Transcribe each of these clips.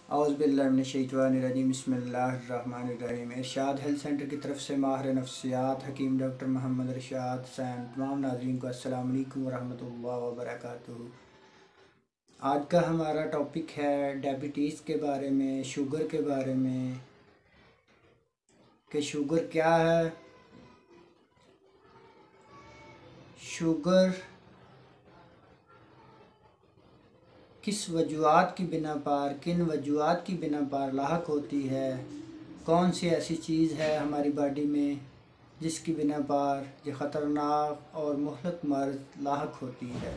औज़ुबिल्लाहिमिनश्शैतानिर्रजीम बिस्मिल्लाहिर्रहमानिर्रहीम। इरशाद health centre की तरफ से माहिर नफ्सियात हकीम डॉक्टर मोहम्मद इरशाद हुसैन तमाम नाज़रीन को अस्सलाम वालेकुम वरहमतुल्लाहि वबरकातुहू। आज का हमारा टॉपिक है डायबिटीज़ के बारे में, शुगर के बारे में कि शुगर क्या है, शुगर किस वजूहात की बिना पर, किन वजूहात की बिना पर लाहक होती है, कौन सी ऐसी चीज़ है हमारी बॉडी में जिसकी बिना पर जो ख़तरनाक और मुहलिक मर्ज़ लाहक होती है,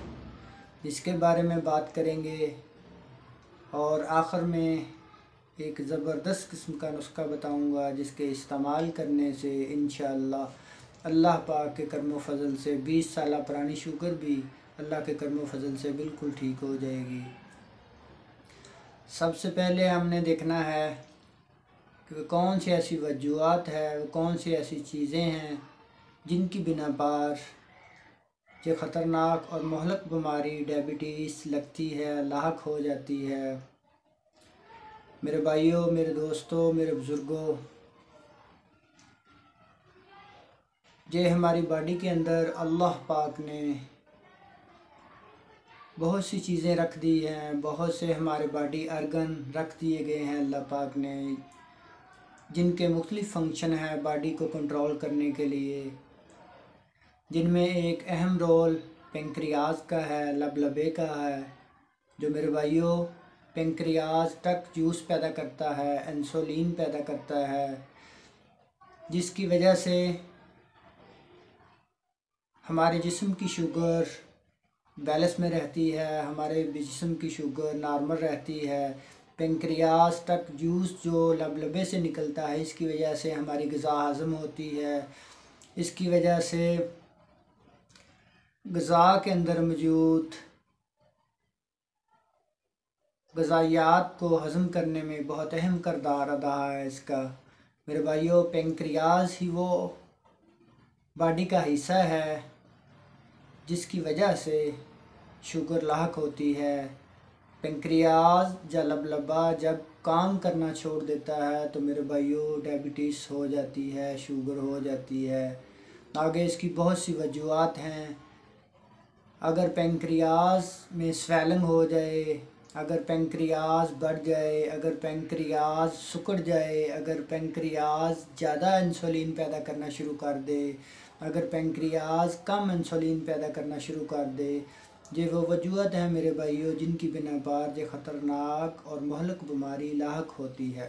जिसके बारे में बात करेंगे। और आखिर में एक ज़बरदस्त किस्म का नुस्खा बताऊंगा जिसके इस्तेमाल करने से इंशाअल्लाह अल्लाह पाक के करम फजल से 20 साल पुरानी शुगर भी अल्लाह के करम फजल से बिल्कुल ठीक हो जाएगी। सबसे पहले हमने देखना है कि कौन सी ऐसी वजूहात है, कौन सी ऐसी चीज़ें हैं जिनकी बिना पर जो ख़तरनाक और मुहलिक बीमारी डायबिटीज़ लगती है, लाहक हो जाती है। मेरे भाइयों, मेरे दोस्तों, मेरे बुज़ुर्गों, ये हमारी बॉडी के अंदर अल्लाह पाक ने बहुत सी चीज़ें रख दी हैं, बहुत से हमारे बॉडी आर्गन रख दिए गए हैं अल्लाह पाक ने, जिनके मुख्तलिफ़ फ़ंक्शन हैं बॉडी को कंट्रोल करने के लिए, जिनमें एक अहम रोल पेंक्रियाज का है, लबलबे का है, जो मेरे भाइयों पेंक्रियाज तक जूस पैदा करता है, इंसुलिन पैदा करता है, जिसकी वजह से हमारे जिस्म की शुगर बैलेंस में रहती है, हमारे जिस्म की शुगर नॉर्मल रहती है। पेंक्रियाज तक जूस जो लबलबे से निकलता है, इसकी वजह से हमारी ग़िज़ा हज़म होती है। इसकी वजह से ग़िज़ा के अंदर मौजूद ग़िज़ायात को हज़म करने में बहुत अहम किरदार अदा है इसका। मेरे भाइयों, पेंक्रियाज ही वो बॉडी का हिस्सा है जिसकी वजह से शुगर लाहक होती है। पेंक्रियाज या लबलबा जब काम करना छोड़ देता है तो मेरे भाइयों डायबिटीज़ हो जाती है, शुगर हो जाती है। आगे इसकी बहुत सी वजूहात हैं। अगर पेंक्रियाज में स्वेलिंग हो जाए, अगर पेंक्रियाज बढ़ जाए, अगर पेंक्रियाज सिकुड़ जाए, अगर पेंक्रियाज ज़्यादा इंसुलिन पैदा करना शुरू कर दे, अगर पेंक्रियाज कम इंसुलिन पैदा करना शुरू कर दे, ये वो वजूहत हैं मेरे भाइयों जिनकी बिना पर ये ख़तरनाक और मुहलिक बीमारी लाहक होती है।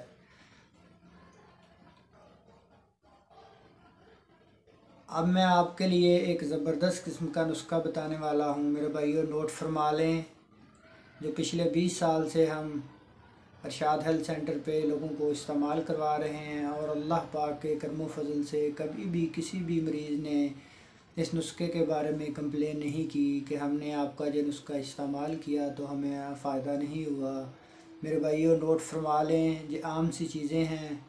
अब मैं आपके लिए एक ज़बरदस्त किस्म का नुस्खा बताने वाला हूँ मेरे भाइयों, नोट फरमा लें। जो पिछले 20 साल से हम इरशाद हेल्थ सेंटर पे लोगों को इस्तेमाल करवा रहे हैं और अल्लाह पाक के करम फजल से कभी भी किसी भी मरीज़ ने इस नुस्खे के बारे में कंप्लेन नहीं की कि हमने आपका जो नुस्खा इस्तेमाल किया तो हमें फ़ायदा नहीं हुआ। मेरे भाइयों, नोट फरमा लें, ये आम सी चीज़ें हैं।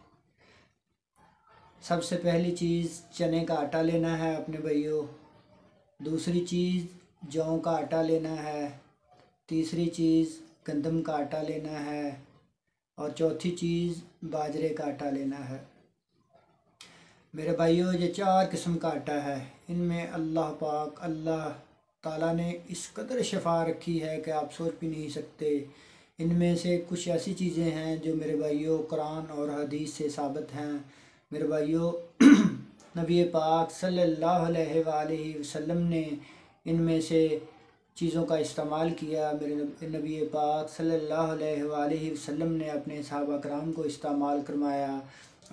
सबसे पहली चीज़ चने का आटा लेना है अपने भाइयों। दूसरी चीज़ जौ का आटा लेना है। तीसरी चीज़ गंदम का आटा लेना है। और चौथी चीज़ बाजरे का आटा लेना है। मेरे भाइयों, ये 4 किस्म का आटा है। इनमें अल्लाह पाक, अल्लाह ताला ने इस कदर शफा रखी है कि आप सोच भी नहीं सकते। इनमें से कुछ ऐसी चीज़ें हैं जो मेरे भाइयों कुरान और हदीस से साबित हैं। मेरे भाइयों नबी पाक सल्लल्लाहु अलैहि वसल्लम ने इनमें से चीज़ों का इस्तेमाल किया। मेरे नबी पाक सल्लल्लाहु अलैहि वसल्लम ने अपने सहाबा कराम को इस्तेमाल करवाया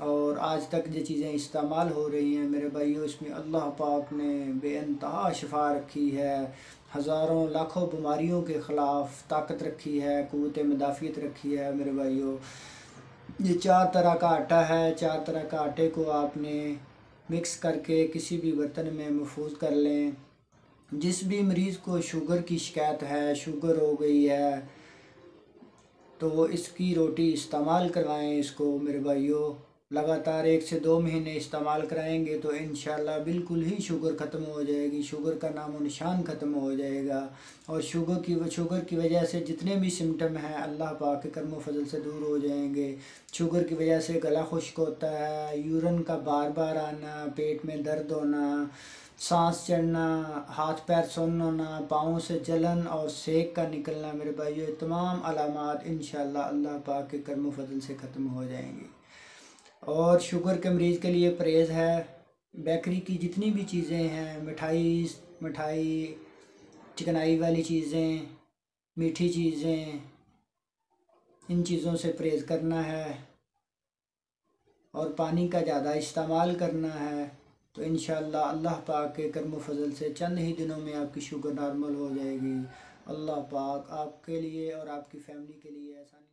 और आज तक ये चीज़ें इस्तेमाल हो रही हैं। मेरे भाइयों, इसमें अल्लाह पाक ने बेइंतहा शफा रखी है, हज़ारों लाखों बीमारियों के ख़िलाफ़ ताकत रखी है, क़ुव्वत मुदाफ़ियत रखी है। मेरे भाइयों, ये 4 तरह का आटा है। 4 तरह का आटे को आपने मिक्स करके किसी भी बर्तन में महफूज कर लें। जिस भी मरीज़ को शुगर की शिकायत है, शुगर हो गई है, तो वो इसकी रोटी इस्तेमाल करवाएं इसको मेरे भाइयों। लगातार 1 से 2 महीने इस्तेमाल कराएंगे तो इंशाल्लाह बिल्कुल ही शुगर ख़त्म हो जाएगी, शुगर का नामो निशान ख़त्म हो जाएगा। और शुगर की वजह से जितने भी सिम्टम हैं अल्लाह पाक के करम फजल से दूर हो जाएंगे। शुगर की वजह से गला खुश्क होता है, यूरिन का बार बार आना, पेट में दर्द होना, सांस चढ़ना, हाथ पैर सुन्न होना, पाँव से जलन और सेक का निकलना, मेरे भाइयों ये तमाम अलामात इंशाल्लाह अल्लाह पाक के करम फजल से ख़त्म हो जाएंगी। और शुगर के मरीज़ के लिए परहेज़ है, बेकरी की जितनी भी चीज़ें हैं, मिठाई चिकनाई वाली चीज़ें, मीठी चीज़ें, इन चीज़ों से परहेज़ करना है और पानी का ज़्यादा इस्तेमाल करना है। तो इंशाअल्लाह अल्लाह पाक के करम फजल से चंद ही दिनों में आपकी शुगर नॉर्मल हो जाएगी। अल्लाह पाक आपके लिए और आपकी फ़ैमिली के लिए आसानी